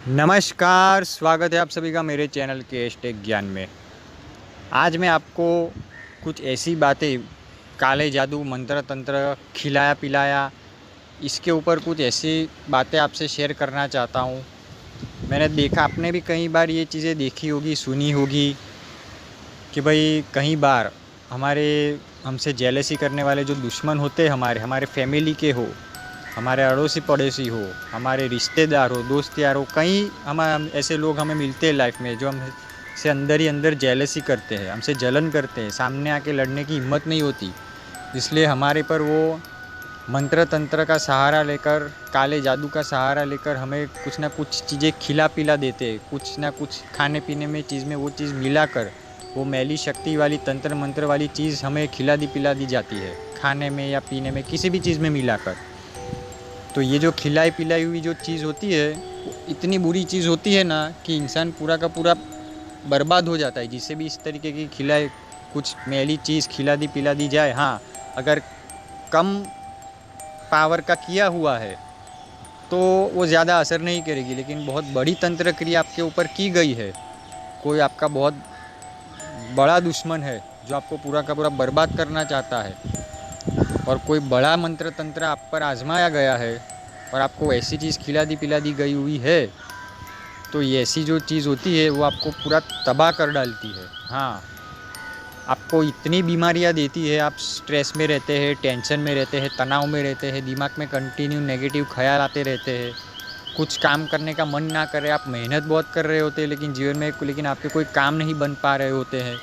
नमस्कार, स्वागत है आप सभी का मेरे चैनल के टेक ज्ञान में। आज मैं आपको कुछ ऐसी बातें, काले जादू, मंत्र तंत्र, खिलाया पिलाया, इसके ऊपर कुछ ऐसी बातें आपसे शेयर करना चाहता हूँ। मैंने देखा, आपने भी कई बार ये चीज़ें देखी होगी, सुनी होगी कि भाई कई बार हमारे हमसे जेलसी करने वाले जो दुश्मन होते हैं, हमारे फैमिली के हो, हमारे अड़ोसी पड़ोसी हो, हमारे रिश्तेदार हो, दोस्त यार हो, कई हम ऐसे लोग हमें मिलते हैं लाइफ में जो हमसे अंदर ही अंदर जेलसी करते हैं, हमसे जलन करते हैं, सामने आके लड़ने की हिम्मत नहीं होती। इसलिए हमारे पर वो मंत्र तंत्र का सहारा लेकर, काले जादू का सहारा लेकर हमें कुछ ना कुछ चीज़ें खिला पिला देते हैं। कुछ ना कुछ खाने पीने में चीज़ में वो चीज़ मिलाकर, वो मैली शक्ति वाली तंत्र मंत्र वाली चीज़ हमें खिला दी पिला दी जाती है, खाने में या पीने में, किसी भी चीज़ में मिलाकर। तो ये जो खिलाई पिलाई हुई जो चीज़ होती है, वो इतनी बुरी चीज़ होती है ना कि इंसान पूरा का पूरा बर्बाद हो जाता है। जिससे भी इस तरीके की खिलाए, कुछ मैली चीज़ खिला दी पिला दी जाए, हाँ, अगर कम पावर का किया हुआ है तो वो ज़्यादा असर नहीं करेगी। लेकिन बहुत बड़ी तंत्र क्रिया आपके ऊपर की गई है, कोई आपका बहुत बड़ा दुश्मन है जो आपको पूरा का पूरा बर्बाद करना चाहता है, और कोई बड़ा मंत्र तंत्र आप पर आजमाया गया है और आपको ऐसी चीज़ खिला दी पिला दी गई हुई है, तो ये ऐसी जो चीज़ होती है वो आपको पूरा तबाह कर डालती है। हाँ, आपको इतनी बीमारियां देती है, आप स्ट्रेस में रहते हैं, टेंशन में रहते हैं, तनाव में रहते हैं, दिमाग में कंटिन्यू नेगेटिव ख्याल आते रहते हैं, कुछ काम करने का मन ना करे, आप मेहनत बहुत कर रहे होते हैं लेकिन जीवन में लेकिन आपके कोई काम नहीं बन पा रहे होते हैं।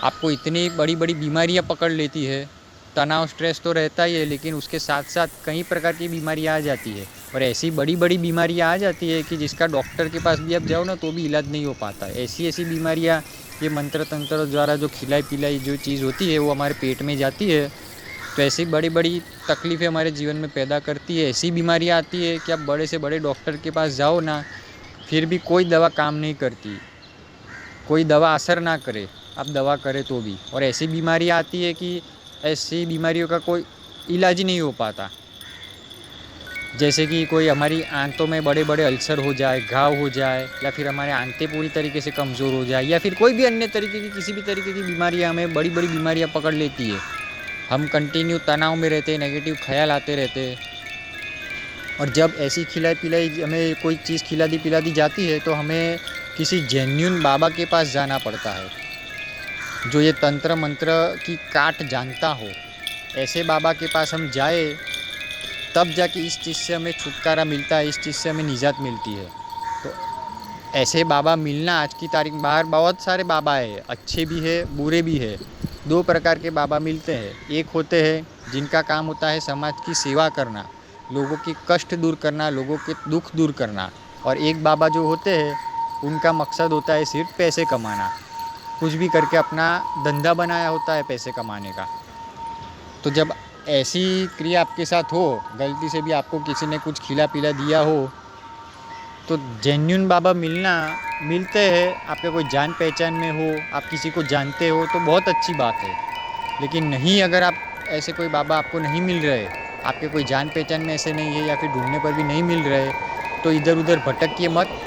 आपको इतनी बड़ी बड़ी बीमारियां पकड़ लेती है। तनाव स्ट्रेस तो रहता ही है, लेकिन उसके साथ साथ कई प्रकार की बीमारियां आ जाती है, और ऐसी बड़ी बड़ी बीमारियां आ जाती है कि जिसका डॉक्टर के पास भी आप जाओ ना तो भी इलाज नहीं हो पाता है। ऐसी ऐसी बीमारियां ये मंत्र तंत्र द्वारा जो खिलाई पिलाई जो चीज़ होती है वो हमारे पेट में जाती है, तो ऐसी बड़ी बड़ी तकलीफ़ें हमारे जीवन में पैदा करती है। ऐसी बीमारियां आती है कि आप बड़े से बड़े डॉक्टर के पास जाओ ना, फिर भी कोई दवा काम नहीं करती, कोई दवा असर ना करे, आप दवा करें तो भी। और ऐसी बीमारियां आती है कि ऐसी बीमारियों का कोई इलाज ही नहीं हो पाता। जैसे कि कोई हमारी आंतों में बड़े बड़े अल्सर हो जाए, घाव हो जाए, या फिर हमारे आंतें पूरी तरीके से कमज़ोर हो जाए, या फिर कोई भी अन्य तरीके की किसी भी तरीके की बीमारियां, हमें बड़ी बड़ी बीमारियां पकड़ लेती है। हम कंटिन्यू तनाव में रहते हैं, नेगेटिव ख्याल आते रहते हैं, और जब ऐसी खिलाई पिलाई हमें कोई चीज़ खिला दी पिला दी जाती है तो हमें किसी जेन्युइन बाबा के पास जाना पड़ता है, जो ये तंत्र मंत्र की काट जानता हो। ऐसे बाबा के पास हम जाए तब जाके इस चीज़ से हमें छुटकारा मिलता है, इस चीज़ से हमें निजात मिलती है। तो ऐसे बाबा मिलना आज की तारीख, बाहर बहुत सारे बाबा है, अच्छे भी है बुरे भी है। दो प्रकार के बाबा मिलते हैं। एक होते हैं जिनका काम होता है समाज की सेवा करना, लोगों की कष्ट दूर करना, लोगों के दुख दूर करना। और एक बाबा जो होते हैं उनका मकसद होता है सिर्फ पैसे कमाना, कुछ भी करके अपना धंधा बनाया होता है पैसे कमाने का। तो जब ऐसी क्रिया आपके साथ हो, गलती से भी आपको किसी ने कुछ खिला पिला दिया हो, तो जेन्युइन बाबा मिलते हैं, आपके कोई जान पहचान में हो, आप किसी को जानते हो तो बहुत अच्छी बात है। लेकिन नहीं, अगर आप ऐसे कोई बाबा आपको नहीं मिल रहे, आपके कोई जान पहचान में ऐसे नहीं है, या फिर ढूंढने पर भी नहीं मिल रहे, तो इधर उधर भटकिए मत।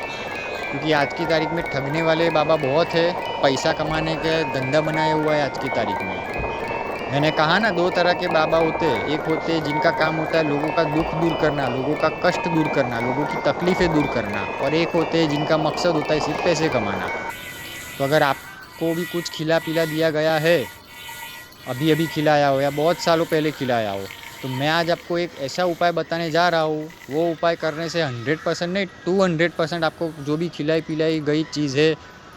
क्योंकि आज की तारीख में ठगने वाले बाबा बहुत है, पैसा कमाने का धंधा बनाया हुआ है आज की तारीख में। मैंने कहा ना, दो तरह के बाबा होते हैं। एक होते हैं जिनका काम होता है लोगों का दुख दूर करना, लोगों का कष्ट दूर करना, लोगों की तकलीफ़ें दूर करना, और एक होते हैं जिनका मकसद होता है सिर्फ पैसे कमाना। तो अगर आपको भी कुछ खिला पिला दिया गया है, अभी अभी खिलाया हो या बहुत सालों पहले खिलाया हो, तो मैं आज आपको एक ऐसा उपाय बताने जा रहा हूँ। वो उपाय करने से 100% नहीं, 200% आपको जो भी खिलाई पिलाई गई चीज़ है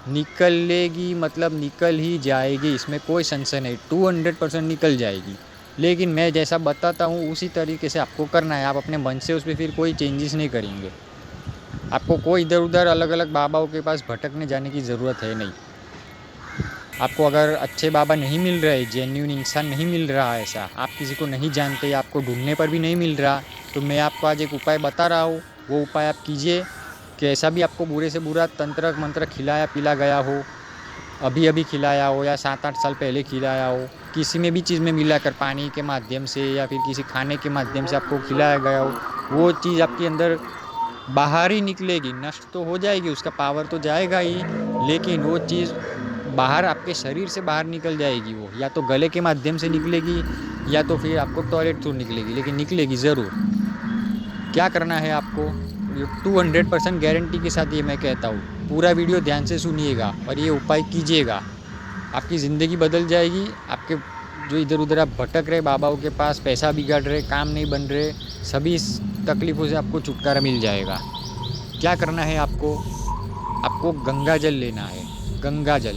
निकलेगी, मतलब निकल ही जाएगी, इसमें कोई संशय नहीं, 200% निकल जाएगी। लेकिन मैं जैसा बताता हूँ उसी तरीके से आपको करना है। आप अपने मन से उसमें फिर कोई चेंजेस नहीं करेंगे। आपको कोई इधर उधर अलग अलग बाबाओं के पास भटकने जाने की ज़रूरत है नहीं। आपको अगर अच्छे बाबा नहीं मिल रहे, जेन्युइन इंसान नहीं मिल रहा है, ऐसा आप किसी को नहीं जानते, आपको ढूंढने पर भी नहीं मिल रहा, तो मैं आपको आज एक उपाय बता रहा हूँ। वो उपाय आप कीजिए कि ऐसा भी आपको बुरे से बुरा तंत्र मंत्र खिलाया पिला गया हो, अभी अभी खिलाया हो या 7-8 साल पहले खिलाया हो, किसी में भी चीज़ में मिलाकर पानी के माध्यम से या फिर किसी खाने के माध्यम से आपको खिलाया गया हो, वो चीज़ आपके अंदर बाहर ही निकलेगी, नष्ट तो हो जाएगी, उसका पावर तो जाएगा ही, लेकिन वो चीज़ बाहर आपके शरीर से बाहर निकल जाएगी। वो या तो गले के माध्यम से निकलेगी या तो फिर आपको टॉयलेट थ्रू निकलेगी, लेकिन निकलेगी ज़रूर। क्या करना है आपको, 200% गारंटी के साथ ये मैं कहता हूँ। पूरा वीडियो ध्यान से सुनिएगा और ये उपाय कीजिएगा, आपकी ज़िंदगी बदल जाएगी। आपके जो इधर उधर आप भटक रहे बाबाओं के पास, पैसा बिगाड़ रहे, काम नहीं बन रहे, सभी तकलीफ़ों से आपको छुटकारा मिल जाएगा। क्या करना है आपको, आपको गंगा जल लेना है, गंगा जल।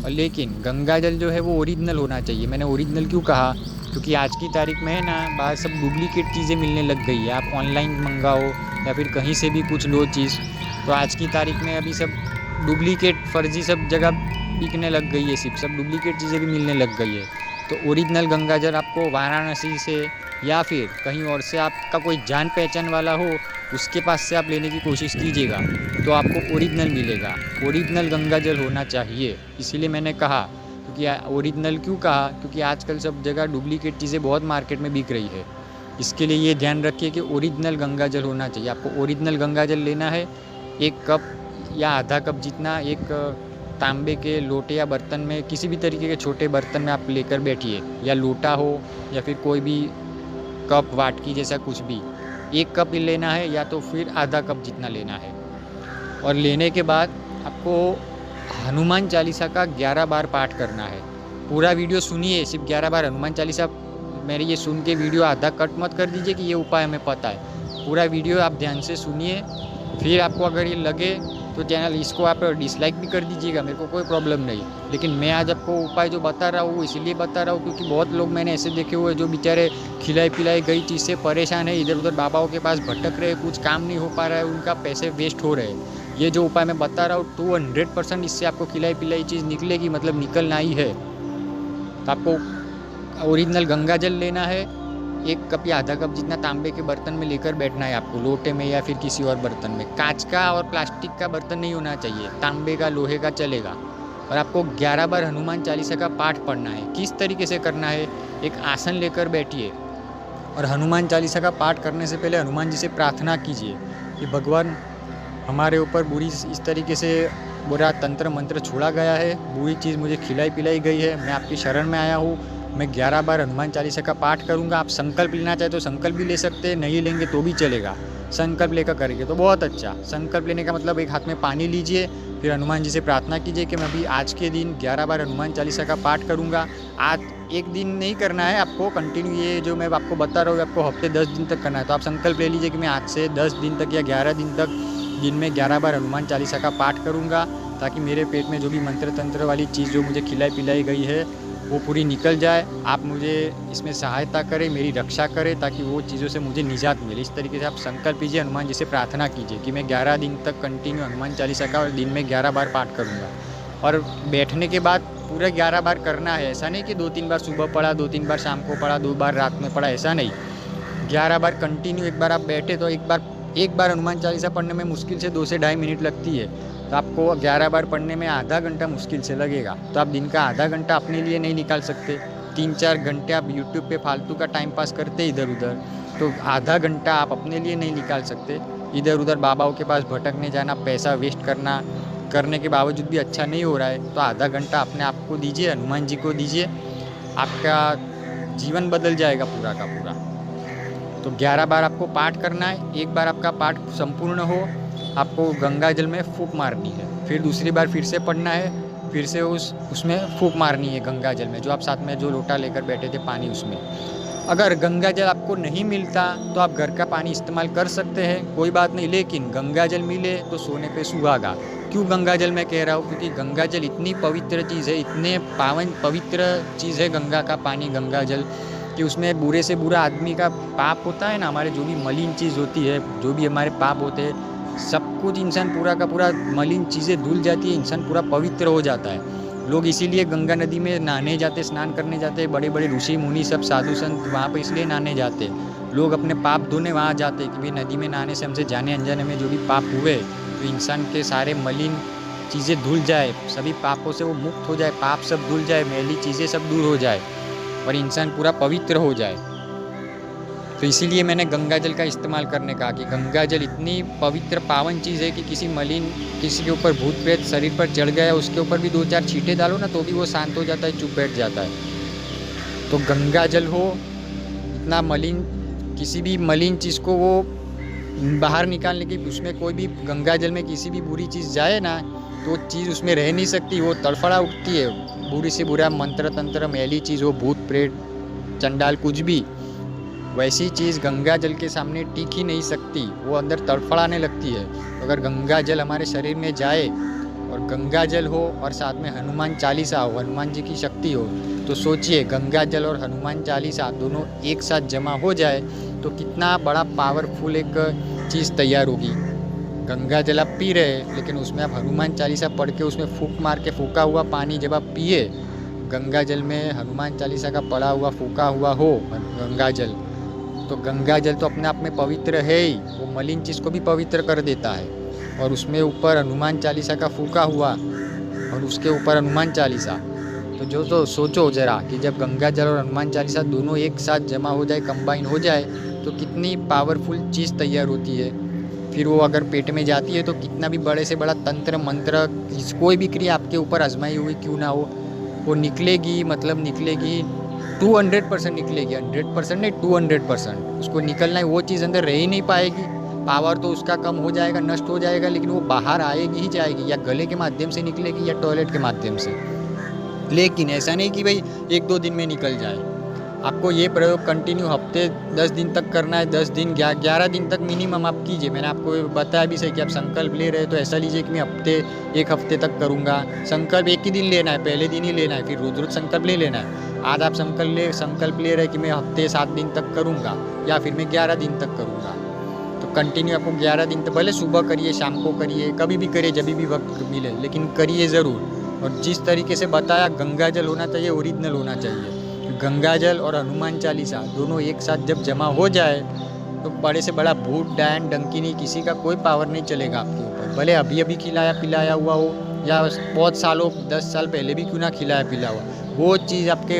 और लेकिन गंगा जल जो है वो ओरिजिनल होना चाहिए। मैंने ओरिजिनल क्यों कहा, क्योंकि आज की तारीख में है ना, बाहर सब डुप्लीकेट चीज़ें मिलने लग गई है। आप ऑनलाइन मंगाओ या फिर कहीं से भी कुछ लो चीज़, तो आज की तारीख में अभी सब डुप्लीकेट फर्जी सब जगह बिकने लग गई है, सिर्फ सब डुप्लीकेट चीज़ें भी मिलने लग गई है। तो ओरिजिनल गंगा जल आपको वाराणसी से या फिर कहीं और से आपका कोई जान पहचान वाला हो, उसके पास से आप लेने की कोशिश कीजिएगा, तो आपको ओरिजिनल मिलेगा। ओरिजिनल गंगा जल होना चाहिए, इसीलिए मैंने कहा। क्योंकि ओरिजिनल क्यों कहा, क्योंकि आजकल सब जगह डुप्लीकेट चीज़ें बहुत मार्केट में बिक रही है। इसके लिए ये ध्यान रखिए कि ओरिजिनल गंगा जल होना चाहिए। आपको ओरिजिनल गंगा जल लेना है, 1 कप या आधा कप जितना, एक तांबे के लोटे या बर्तन में, किसी भी तरीके के छोटे बर्तन में आप लेकर बैठिए, या लोटा हो या फिर कोई भी कप वाटकी जैसा कुछ भी। 1 कप ही लेना है या तो फिर आधा कप जितना लेना है। और लेने के बाद आपको हनुमान चालीसा का 11 बार पाठ करना है। पूरा वीडियो सुनिए, सिर्फ 11 बार हनुमान चालीसा। मेरी ये सुन के वीडियो आधा कट मत कर दीजिए कि ये उपाय हमें पता है। पूरा वीडियो आप ध्यान से सुनिए, फिर आपको अगर ये लगे तो चैनल इसको आप डिसलाइक भी कर दीजिएगा, मेरे को कोई प्रॉब्लम नहीं। लेकिन मैं आज आपको उपाय जो बता रहा हूँ इसलिए बता रहा हूँ क्योंकि बहुत लोग मैंने ऐसे देखे हुए जो बेचारे खिलाई पिलाई गई चीज़ से परेशान है, इधर उधर बाबाओं के पास भटक रहे, कुछ काम नहीं हो पा रहा है, उनका पैसे वेस्ट हो रहे हैं। ये जो उपाय मैं बता रहा हूँ 200% इससे आपको खिलाई पिलाई चीज़ निकलेगी, मतलब निकलना ही है। तो आपको ओरिजिनल गंगा जल लेना है, 1 कप या आधा कप जितना तांबे के बर्तन में लेकर बैठना है आपको, लोटे में या फिर किसी और बर्तन में। कांच का और प्लास्टिक का बर्तन नहीं होना चाहिए, तांबे का लोहे का चलेगा। और आपको 11 बार हनुमान चालीसा का पाठ पढ़ना है। किस तरीके से करना है, एक आसन लेकर बैठिए और हनुमान चालीसा का पाठ करने से पहले हनुमान जी से प्रार्थना कीजिए कि भगवान हमारे ऊपर बुरी इस तरीके से बुरा तंत्र मंत्र छोड़ा गया है, बुरी चीज़ मुझे खिलाई पिलाई गई है, मैं आपकी शरण में आया हूँ। मैं 11 बार हनुमान चालीसा का पाठ करूँगा। आप संकल्प लेना चाहे तो संकल्प भी ले सकते हैं, नहीं लेंगे तो भी चलेगा। संकल्प लेकर करेंगे तो बहुत अच्छा। संकल्प लेने का मतलब एक हाथ में पानी लीजिए, फिर हनुमान जी से प्रार्थना कीजिए कि मैं अभी आज के दिन 11 बार हनुमान चालीसा का पाठ करूँगा। आज एक दिन नहीं करना है आपको कंटिन्यू, ये जो मैं आपको बता रहा हूँ आपको हफ्ते 10 दिन तक करना है। तो आप संकल्प ले लीजिए कि मैं आज से 10 दिन तक या 11 दिन तक दिन में 11 बार हनुमान चालीसा का पाठ करूँगा, ताकि मेरे पेट में जो भी मंत्र तंत्र वाली चीज़ जो मुझे खिलाई पिलाई गई है वो पूरी निकल जाए। आप मुझे इसमें सहायता करें, मेरी रक्षा करें, ताकि वो चीज़ों से मुझे निजात मिले। इस तरीके से आप संकल्प कीजिए, हनुमान जी से प्रार्थना कीजिए कि मैं 11 दिन तक कंटिन्यू हनुमान चालीसा का और दिन में 11 बार पाठ करूँगा। और बैठने के बाद पूरा 11 बार करना है, ऐसा नहीं कि 2-3 बार सुबह पढ़ा, 2-3 बार शाम को पढ़ा, 2 बार रात में पढ़ा, ऐसा नहीं। 11 बार कंटिन्यू। एक बार आप बैठे तो एक बार हनुमान चालीसा पढ़ने में मुश्किल से 2 से ढाई मिनट लगती है, तो आपको 11 बार पढ़ने में आधा घंटा मुश्किल से लगेगा। तो आप दिन का आधा घंटा अपने लिए नहीं निकाल सकते, 3-4 घंटे आप यूट्यूब पे फालतू का टाइम पास करते इधर उधर, तो आधा घंटा आप अपने लिए नहीं निकाल सकते। इधर उधर बाबाओं के पास भटकने जाना, पैसा वेस्ट करना, करने के बावजूद भी अच्छा नहीं हो रहा है, तो आधा घंटा अपने आप को दीजिए, हनुमान जी को दीजिए, आपका जीवन बदल जाएगा पूरा का पूरा। तो 11 बार आपको पाठ करना है। एक बार आपका पाठ संपूर्ण हो, आपको गंगा जल में फूंक मारनी है, फिर दूसरी बार फिर से पढ़ना है, फिर से उसमें फूंक मारनी है गंगा जल में, जो आप साथ में जो लोटा लेकर बैठे थे पानी उसमें। अगर गंगा जल आपको नहीं मिलता तो आप घर का पानी इस्तेमाल कर सकते हैं, कोई बात नहीं, लेकिन गंगा जल मिले तो सोने पे सुहागा। क्यों गंगा जल मैं कह रहा हूँ, क्योंकि गंगा जल इतनी पवित्र चीज़ है, इतने पावन पवित्र चीज़ है गंगा का पानी, गंगा जल, कि उसमें बुरे से बुरा आदमी का पाप होता है ना, हमारे जो भी मलिन चीज़ होती है, जो भी हमारे पाप होते हैं, सब कुछ इंसान पूरा का पूरा मलिन चीज़ें धुल जाती है, इंसान पूरा पवित्र हो जाता है। लोग इसीलिए गंगा नदी में नहाने जाते, स्नान करने जाते, बड़े बड़े ऋषि मुनि सब साधु संत वहाँ पर इसलिए नहाने जाते। लोग अपने पाप धोने वहाँ जाते कि भाई नदी में नहाने से हमसे जाने अनजाने में जो भी पाप हुए तो इंसान के सारे मलिन चीज़ें धुल जाए, सभी पापों से वो मुक्त हो जाए, पाप सब धुल जाए, मैली चीज़ें सब दूर हो जाए और इंसान पूरा पवित्र हो जाए। तो इसीलिए मैंने गंगा जल का इस्तेमाल करने का कि गंगा जल इतनी पवित्र पावन चीज़ है कि किसी के ऊपर भूत प्रेत शरीर पर चढ़ गया, उसके ऊपर भी 2-4 छींटे डालो ना तो भी वो शांत हो जाता है, चुप बैठ जाता है। तो गंगा जल हो इतना मलिन, किसी भी मलिन चीज़ को वो बाहर निकालने की, उसमें कोई भी गंगा जल में किसी भी बुरी चीज़ जाए ना तो वो चीज़ उसमें रह नहीं सकती, वो तड़फड़ा उठती है। बुरी से बुरा मंत्र तंत्र मैली चीज़ हो, भूत प्रेत चंडाल कुछ भी, वैसी चीज़ गंगा जल के सामने टिक ही नहीं सकती, वो अंदर तड़फड़ाने लगती है। तो अगर गंगा जल हमारे शरीर में जाए और गंगा जल हो और साथ में हनुमान चालीसा हो, हनुमान जी की शक्ति हो, तो सोचिए गंगा जल और हनुमान चालीसा दोनों एक साथ जमा हो जाए तो कितना बड़ा पावरफुल एक चीज़ तैयार होगी। गंगा जल आप पी रहे हैं लेकिन उसमें आप हनुमान चालीसा पढ़ के उसमें फूंक मार के फूका हुआ पानी जब आप पिए, गंगा जल में हनुमान चालीसा का पड़ा हुआ फूका हुआ हो गंगा जल, तो गंगा जल तो अपने आप में पवित्र है ही, वो मलिन चीज़ को भी पवित्र कर देता है। और उसमें ऊपर हनुमान चालीसा का फूका हुआ और उसके ऊपर हनुमान चालीसा, तो सोचो ज़रा कि जब गंगा जल और हनुमान चालीसा दोनों एक साथ जमा हो जाए, कंबाइन हो जाए, तो कितनी पावरफुल चीज़ तैयार होती है। फिर वो अगर पेट में जाती है तो कितना भी बड़े से बड़ा तंत्र मंत्र, कोई भी क्रिया आपके ऊपर आजमाई हुई क्यों ना हो, वो निकलेगी, मतलब निकलेगी 200% निकलेगी, 100% नहीं 200%। उसको निकलना है, वो चीज़ अंदर रह ही नहीं पाएगी, पावर तो उसका कम हो जाएगा, नष्ट हो जाएगा, लेकिन वो बाहर आएगी ही जाएगी, या गले के माध्यम से निकलेगी या टॉयलेट के माध्यम से। लेकिन ऐसा नहीं कि भाई 1-2 दिन में निकल जाए, आपको ये प्रयोग कंटिन्यू हफ्ते 10 दिन तक करना है, 10 दिन 11 दिन तक मिनिमम आप कीजिए। मैंने आपको बताया भी सही कि आप संकल्प ले रहे हैं तो ऐसा लीजिए कि मैं एक हफ्ते तक करूँगा। संकल्प एक ही दिन लेना है, पहले दिन ही लेना है, फिर रोज संकल्प ले लेना है। आज आप संकल्प ले रहे हैं कि मैं हफ्ते 7 दिन तक करूँगा या फिर मैं 11 दिन तक करूँगा, तो कंटिन्यू आपको 11 दिन तक, भले सुबह करिए, शाम को करिए, कभी भी करिए, जब भी वक्त मिले, लेकिन करिए ज़रूर। और जिस तरीके से बताया, गंगा जल होना चाहिए, ओरिजिनल होना चाहिए। गंगा जल और हनुमान चालीसा दोनों एक साथ जब जमा हो जाए तो बड़े से बड़ा भूत डायन डंकिनी किसी का कोई पावर नहीं चलेगा आपके ऊपर, भले अभी अभी खिलाया पिलाया हुआ हो या बहुत सालों 10 साल पहले भी क्यों ना खिलाया पिलाया हुआ, वो चीज़ आपके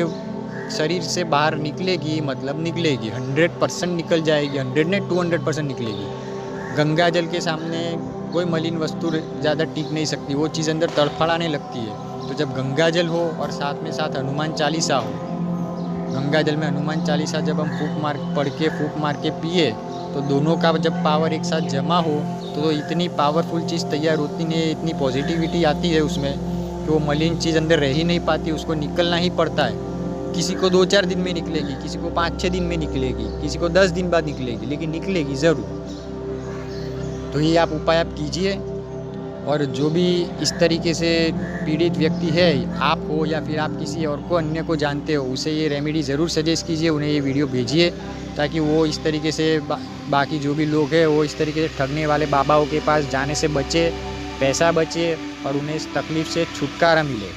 शरीर से बाहर निकलेगी, मतलब निकलेगी, 100% निकल जाएगी, 100 नहीं 200% निकलेगी। गंगा जल के सामने कोई मलिन वस्तु ज़्यादा टिक नहीं सकती, वो चीज़ अंदर तड़फड़ाने लगती है। तो जब गंगा जल हो और साथ में साथ हनुमान चालीसा हो, गंगा जल में हनुमान चालीसा जब हम फूंक मार के पिए, तो दोनों का जब पावर एक साथ जमा हो तो इतनी पावरफुल चीज़ तैयार होती है, इतनी पॉजिटिविटी आती है उसमें कि वो मलिन चीज़ अंदर रह ही नहीं पाती, उसको निकलना ही पड़ता है। किसी को 2-4 दिन में निकलेगी, किसी को 5-6 दिन में निकलेगी, किसी को 10 दिन बाद निकलेगी, लेकिन निकलेगी ज़रूर। तो ये आप उपाय आप कीजिए। और जो भी इस तरीके से पीड़ित व्यक्ति है, आप हो या फिर आप किसी और को अन्य को जानते हो, उसे ये रेमेडी ज़रूर सजेस्ट कीजिए, उन्हें ये वीडियो भेजिए, ताकि वो इस तरीके से बाकी जो भी लोग हैं वो इस तरीके से ठगने वाले बाबाओं के पास जाने से बचे, पैसा बचे और उन्हें इस तकलीफ़ से छुटकारा मिले।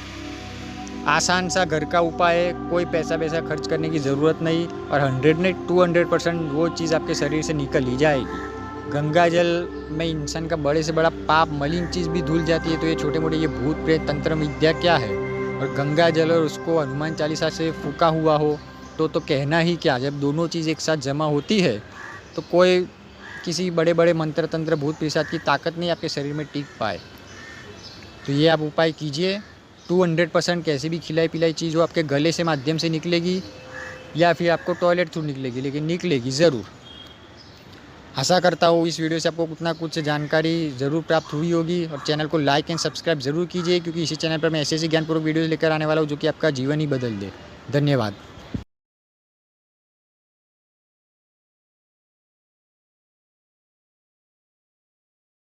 आसान सा घर का उपाय है, कोई पैसा खर्च करने की ज़रूरत नहीं, और 100 नहीं 200% वो चीज़ आपके शरीर से निकल ही जाएगी। गंगा जल में इंसान का बड़े से बड़ा पाप, मलिन चीज़ भी धुल जाती है, तो ये छोटे मोटे ये भूत प्रेत तंत्र विद्या क्या है। और गंगा जल और उसको हनुमान चालीसा से फूका हुआ हो तो कहना ही क्या। जब दोनों चीज़ एक साथ जमा होती है तो कोई किसी बड़े बड़े मंत्र तंत्र भूत पिशाच की ताकत नहीं आपके शरीर में टिक पाए। तो ये आप उपाय कीजिए, 200% कैसी भी खिलाई पिलाई चीज़ हो आपके गले से माध्यम से निकलेगी या फिर आपको टॉयलेट थ्रू निकलेगी, लेकिन निकलेगी ज़रूर। आशा करता हूँ इस वीडियो से आपको कुछ जानकारी ज़रूर प्राप्त हुई होगी, और चैनल को लाइक एंड सब्सक्राइब ज़रूर कीजिए, क्योंकि इसी चैनल पर मैं ऐसे ज्ञानपूर्वक वीडियोज़ लेकर आने वाला हूँ जो कि आपका जीवन ही बदल दे। धन्यवाद।